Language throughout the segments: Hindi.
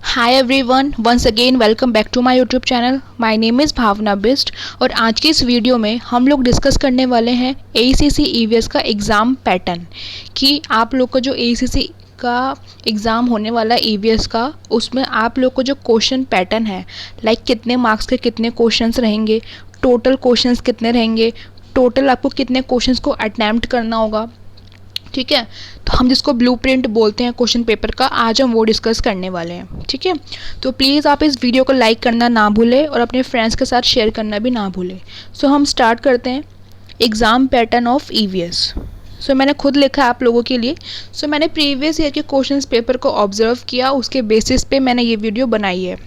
Hi everyone, once again welcome back to my YouTube channel. My name is Bhavna Bisht और आज की इस वीडियो में हम लोग डिस्कस करने वाले हैं एसीसी ईवीएस का एग्ज़ाम पैटर्न कि आप लोग का जो एसीसी का एग्ज़ाम होने वाला है ईवीएस का, उसमें आप लोग को जो क्वेश्चन पैटर्न है, लाइक कितने मार्क्स के कितने क्वेश्चंस रहेंगे, टोटल क्वेश्चंस कितने रहेंगे, टोटल आपको कितने क्वेश्चंस को अटैम्प्ट करना होगा। ठीक है, तो हम जिसको ब्लूप्रिंट बोलते हैं क्वेश्चन पेपर का, आज हम वो डिस्कस करने वाले हैं। ठीक है, तो प्लीज़ आप इस वीडियो को लाइक करना ना भूलें और अपने फ्रेंड्स के साथ शेयर करना भी ना भूलें। सो हम स्टार्ट करते हैं एग्ज़ाम पैटर्न ऑफ ईवीएस। सो मैंने खुद लिखा है आप लोगों के लिए। सो मैंने प्रीवियस ईयर के क्वेश्चन पेपर को ऑब्जर्व किया, उसके बेसिस पे मैंने ये वीडियो बनाई है।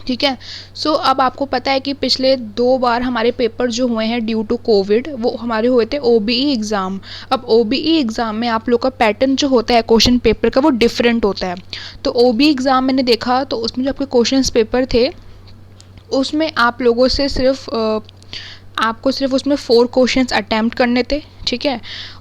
ठीक है, सो अब आपको पता है कि पिछले 2 बार हमारे पेपर जो हुए हैं ड्यू टू कोविड, वो हमारे हुए थे ओबीई एग्ज़ाम। अब ओबीई एग्ज़ाम में आप लोग का पैटर्न जो होता है क्वेश्चन पेपर का, वो डिफरेंट होता है। तो ओबीई एग्ज़ाम मैंने देखा तो उसमें जो आपके क्वेश्चन पेपर थे, उसमें आप लोगों से आपको सिर्फ उसमें 4 क्वेश्चंस अटैम्प्ट करने थे। ठीक है,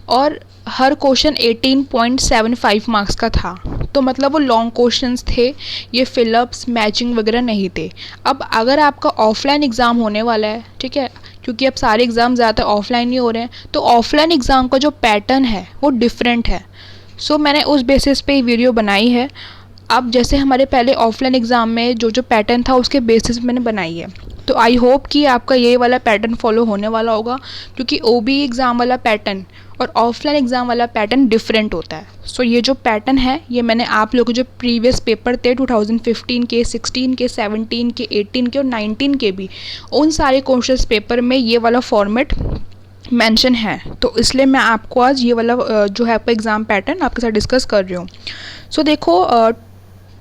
और हर क्वेश्चन 18.75 मार्क्स का था। तो मतलब वो लॉन्ग क्वेश्चंस थे, ये फिलअप्स मैचिंग वगैरह नहीं थे। अब अगर आपका ऑफलाइन एग्ज़ाम होने वाला है, ठीक है, क्योंकि अब सारे एग्ज़ाम ज़्यादातर ऑफलाइन ही हो रहे हैं, तो ऑफलाइन एग्ज़ाम का जो पैटर्न है वो डिफरेंट है। सो मैंने उस बेसिस पे ये वीडियो बनाई है। अब जैसे हमारे पहले ऑफलाइन एग्ज़ाम में जो जो पैटर्न था उसके बेसिस पे मैंने बनाई है, तो आई होप कि आपका ये वाला पैटर्न फॉलो होने वाला होगा, क्योंकि ओबीई एग्ज़ाम वाला पैटर्न और ऑफलाइन एग्ज़ाम वाला पैटर्न डिफरेंट होता है। सो ये जो पैटर्न है ये मैंने आप लोगों के जो प्रीवियस पेपर थे 2015 के, 16 के, 17 के, 18 के और 19 के भी, उन सारे क्वेश्चन पेपर में ये वाला फॉर्मेट मेंशन है। तो इसलिए मैं आपको आज ये वाला जो है आपका एग्ज़ाम पैटर्न आपके साथ डिस्कस कर रही हूँ। सो देखो,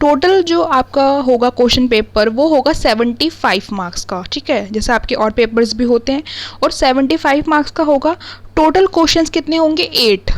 टोटल जो आपका होगा क्वेश्चन पेपर वो होगा 75 मार्क्स का। ठीक है, जैसे आपके और पेपर्स भी होते हैं, और 75 मार्क्स का होगा। टोटल क्वेश्चंस कितने होंगे? 8।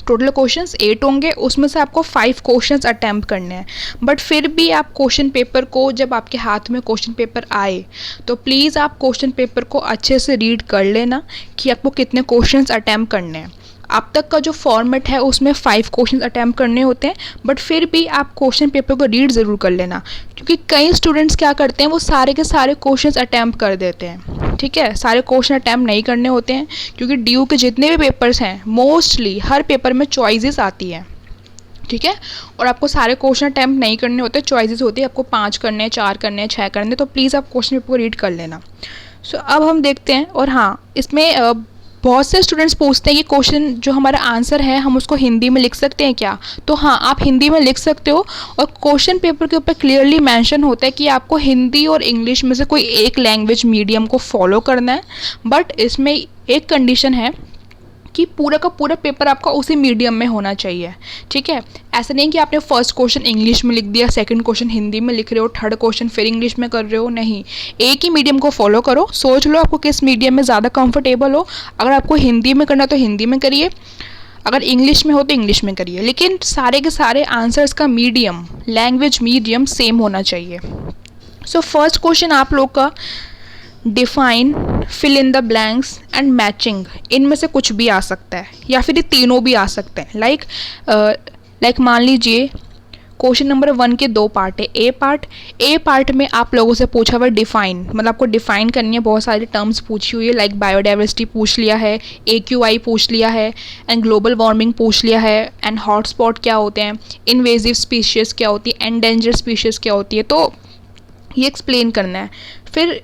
टोटल क्वेश्चंस 8 होंगे, उसमें से आपको 5 क्वेश्चंस अटैम्प्ट करने हैं। बट फिर भी आप क्वेश्चन पेपर को, जब आपके हाथ में क्वेश्चन पेपर आए, तो प्लीज़ आप क्वेश्चन पेपर को अच्छे से रीड कर लेना कि आपको कितने क्वेश्चंस अटैम्प्ट करने हैं। अब तक का जो फॉर्मेट है उसमें 5 क्वेश्चन अटैम्प्ट करने होते हैं, बट फिर भी आप क्वेश्चन पेपर को रीड ज़रूर कर लेना, क्योंकि कई स्टूडेंट्स क्या करते हैं, वो सारे के सारे क्वेश्चन अटैम्प्ट कर देते हैं। ठीक है, सारे क्वेश्चन अटैम्प्ट नहीं करने होते हैं, क्योंकि ड्यू के जितने भी पेपर्स हैं मोस्टली हर पेपर में चॉइसेस आती हैं। ठीक है, और आपको सारे क्वेश्चन अटैम्प्ट नहीं करने होते, चॉइसेस होती है, आपको 5 करने हैं, 4 करने हैं, 6 करने हैं। तो प्लीज़ आप क्वेश्चन पेपर को रीड कर लेना। सो अब हम देखते हैं। और हाँ, इसमें बहुत से स्टूडेंट्स पूछते हैं कि क्वेश्चन जो हमारा आंसर है हम उसको हिंदी में लिख सकते हैं क्या? तो हाँ, आप हिंदी में लिख सकते हो, और क्वेश्चन पेपर के ऊपर क्लियरली मेंशन होता है कि आपको हिंदी और इंग्लिश में से कोई एक लैंग्वेज मीडियम को फॉलो करना है। बट इसमें एक कंडीशन है कि पूरा का पूरा पेपर आपका उसी मीडियम में होना चाहिए। ठीक है, ऐसा नहीं कि आपने फर्स्ट क्वेश्चन इंग्लिश में लिख दिया, सेकंड क्वेश्चन हिंदी में लिख रहे हो, थर्ड क्वेश्चन फिर इंग्लिश में कर रहे हो। नहीं, एक ही मीडियम को फॉलो करो। सोच लो आपको किस मीडियम में ज़्यादा कंफर्टेबल हो। अगर आपको हिंदी में करना तो हिंदी में करिए, अगर इंग्लिश में हो तो इंग्लिश में करिए, लेकिन सारे के सारे आंसर्स का मीडियम, लैंग्वेज मीडियम सेम होना चाहिए। सो फर्स्ट क्वेश्चन आप लोग का define, fill in the blanks and matching, इनमें से कुछ भी आ सकता है, या फिर ये तीनों भी आ सकते हैं। लाइक मान लीजिए क्वेश्चन नंबर 1 के 2 पार्ट है। ए पार्ट में आप लोगों से पूछा हुआ डिफाइन, मतलब आपको डिफाइन करनी है। बहुत सारी टर्म्स पूछी हुई है, लाइक बायोडाइवर्सिटी पूछ लिया है, AQI पूछ लिया है, एंड ग्लोबल वार्मिंग पूछ लिया है, एंड हॉटस्पॉट क्या होते हैं, इन्वेजिव स्पीशीज़ क्या होती है, एंडेंजर्ड स्पीशीज़ क्या होती है, तो ये एक्सप्लेन करना है। फिर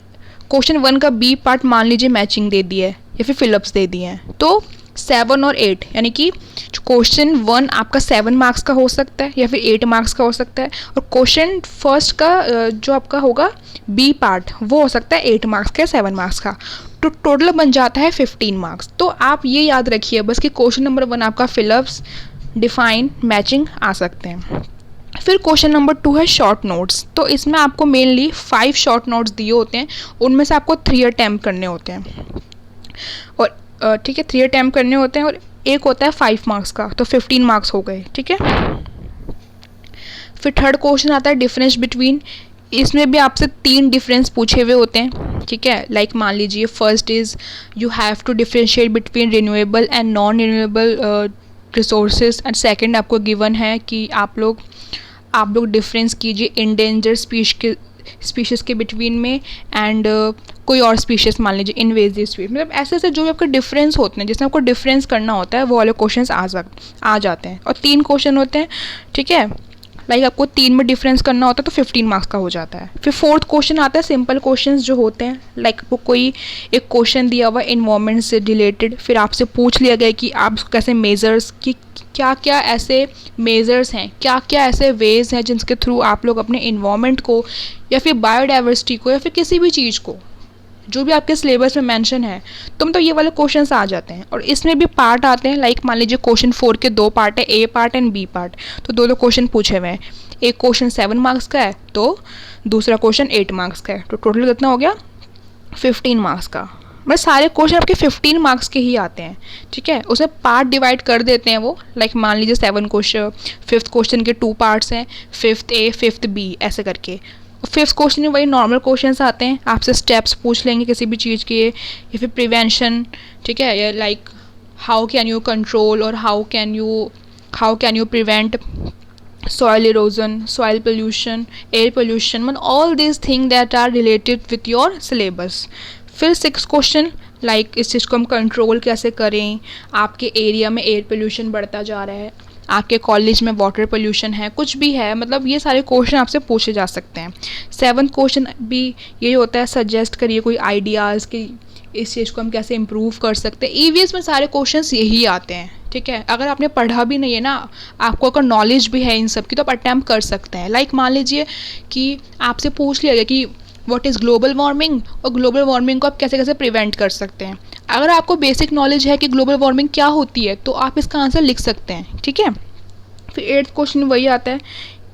क्वेश्चन 1 का बी पार्ट मान लीजिए मैचिंग दे दी है या फिर फिलअप्स दे दिए हैं, तो 7 और 8, यानी कि क्वेश्चन 1 आपका 7 मार्क्स का हो सकता है या फिर 8 मार्क्स का हो सकता है, और क्वेश्चन फर्स्ट का जो आपका होगा बी पार्ट, वो हो सकता है 8 मार्क्स का या 7 मार्क्स का। तो टोटल बन जाता है 15 मार्क्स। तो आप ये याद रखिए बस कि क्वेश्चन नंबर 1 आपका फिलअप्स, डिफाइन, मैचिंग आ सकते हैं। फिर क्वेश्चन नंबर 2 है शॉर्ट नोट्स। तो इसमें आपको मेनली 5 शॉर्ट नोट्स दिए होते हैं, उनमें से आपको 3 अटैम्प्ट करने होते हैं। और ठीक है, 3 अटैम्प्ट करने होते हैं, और एक होता है 5 मार्क्स का, तो 15 मार्क्स हो गए। ठीक है, फिर थर्ड क्वेश्चन आता है डिफरेंस बिटवीन। इसमें भी आपसे 3 डिफरेंस पूछे हुए होते हैं। ठीक है, लाइक मान लीजिए first is you have to differentiate between renewable and non renewable resources, and second आपको गिवन है कि आप लोग आप लोग डिफरेंस कीजिए इंडेंजर स्पीशीज़ के बिटवीन में एंड कोई और स्पीशीज़ मान लीजिए इन्वेजिव स्पीशीज, मतलब ऐसे ऐसे जो भी आपके डिफरेंस होते हैं जिसमें आपको डिफरेंस करना होता है वो वाले क्वेश्चंस आ जाते हैं। और 3 क्वेश्चन होते हैं, ठीक है, लाइक आपको 3 में डिफरेंस करना होता है तो 15 मार्क्स का हो जाता है। फिर 4th क्वेश्चन आता है सिंपल क्वेश्चंस जो होते हैं, लाइक आपको कोई एक क्वेश्चन दिया हुआ इन्वायरमेंट से रिलेटेड, फिर आपसे पूछ लिया गया कि आप कैसे मेजर्स की क्या क्या ऐसे मेजर्स हैं, क्या क्या ऐसे वेज हैं जिनके थ्रू आप लोग अपने इन्वायरमेंट को या फिर बायोडाइवर्सिटी को या फिर किसी भी चीज़ को जो भी आपके सिलेबस में मेंशन है तो मतलब ये वाले क्वेश्चंस आ जाते हैं। और इसमें भी पार्ट आते हैं, लाइक मान लीजिए क्वेश्चन 4 के 2 पार्ट है, ए पार्ट एंड बी पार्ट, तो दो क्वेश्चन पूछे हुए हैं। एक क्वेश्चन 7 मार्क्स का है तो दूसरा क्वेश्चन 8 मार्क्स का है, तो टोटल कितना हो गया 15 मार्क्स का। मतलब सारे क्वेश्चन आपके 15 मार्क्स के ही आते हैं, ठीक है। उसमें पार्ट डिवाइड कर देते हैं वो, लाइक मान लीजिए 7 क्वेश्चन, 5th क्वेश्चन के 2 पार्ट्स हैं, 5th ए 5th बी ऐसे करके। 5th क्वेश्चन में वही नॉर्मल क्वेश्चंस आते हैं, आपसे स्टेप्स पूछ लेंगे किसी भी चीज़ के या फिर प्रिवेंशन, ठीक है, या like how can you control और how can you prevent soil erosion, soil pollution, air pollution, मतलब all these things that are related with your syllabus। फिर 6th क्वेश्चन, लाइक इस चीज़ को हम कंट्रोल कैसे करें, आपके एरिया में एयर पोल्यूशन बढ़ता जा रहा है, आपके कॉलेज में वाटर पोल्यूशन है, कुछ भी है, मतलब ये सारे क्वेश्चन आपसे पूछे जा सकते हैं। 7th क्वेश्चन भी यही होता है, सजेस्ट करिए कोई आइडियाज़ कि इस चीज़ को हम कैसे इम्प्रूव कर सकते हैं। ईवीएस में सारे क्वेश्चंस यही आते हैं, ठीक है। अगर आपने पढ़ा भी नहीं है ना, आपको अगर नॉलेज भी है इन सब की तो आप अटैम्प्ट कर सकते हैं। लाइक मान लीजिए कि आपसे पूछ लिया गया कि व्हाट इज़ ग्लोबल वार्मिंग और ग्लोबल वार्मिंग को आप कैसे कैसे प्रिवेंट कर सकते हैं। अगर आपको बेसिक नॉलेज है कि ग्लोबल वार्मिंग क्या होती है तो आप इसका आंसर लिख सकते हैं, ठीक है। फिर 8th क्वेश्चन वही आता है,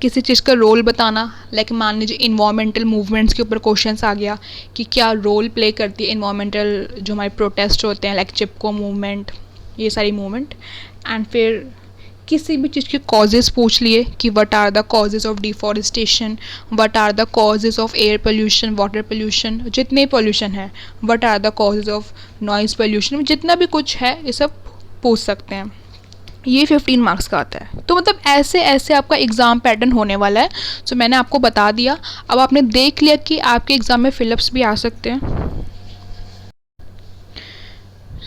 किसी चीज़ का रोल बताना, लाइक मान लीजिए इन्वामेंटल मूवमेंट्स के ऊपर क्वेश्चंस आ गया कि क्या रोल प्ले करती है इन्वामेंटल जो हमारे प्रोटेस्ट होते हैं, लाइक चिपको मूवमेंट, ये सारी मूवमेंट। एंड फिर किसी भी चीज़ के कॉजेज़ पूछ लिए कि what are the causes of deforestation, what are the causes of air pollution, water pollution, जितने पोल्यूशन है, what are the causes of noise pollution, जितना भी कुछ है ये सब पूछ सकते हैं। ये 15 मार्क्स का आता है। तो मतलब ऐसे ऐसे आपका एग्ज़ाम पैटर्न होने वाला है। सो मैंने आपको बता दिया, अब आपने देख लिया कि आपके एग्ज़ाम में फिलअप्स भी आ सकते हैं।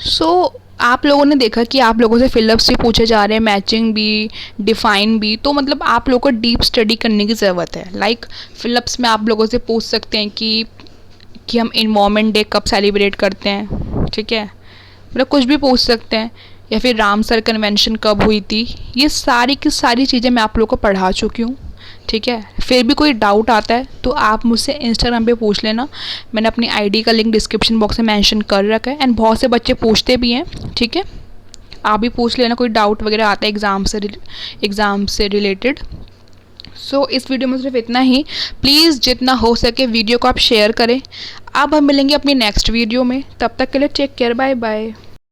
सो आप लोगों ने देखा कि आप लोगों से फिलअप्स भी पूछे जा रहे हैं, मैचिंग भी, डिफ़ाइन भी, तो मतलब आप लोगों को डीप स्टडी करने की ज़रूरत है। लाइक फिलअप्स में आप लोगों से पूछ सकते हैं कि हम इन्वायरमेंट डे कब सेलिब्रेट करते हैं, ठीक है, मतलब कुछ भी पूछ सकते हैं, या फिर रामसर कन्वेंशन कब हुई थी। ये सारी की सारी चीज़ें मैं आप लोगों को पढ़ा चुकी हूँ, ठीक है। फिर भी कोई डाउट आता है तो आप मुझसे इंस्टाग्राम पे पूछ लेना, मैंने अपनी आईडी का लिंक डिस्क्रिप्शन बॉक्स में मेंशन कर रखा है। एंड बहुत से बच्चे पूछते भी हैं, ठीक है, आप भी पूछ लेना कोई डाउट वगैरह आता है एग्ज़ाम से रिलेटेड। सो इस वीडियो में सिर्फ इतना ही। प्लीज़ जितना हो सके वीडियो को आप शेयर करें। अब हम मिलेंगे अपनी नेक्स्ट वीडियो में, तब तक के लिए टेक केयर, बाय बाय।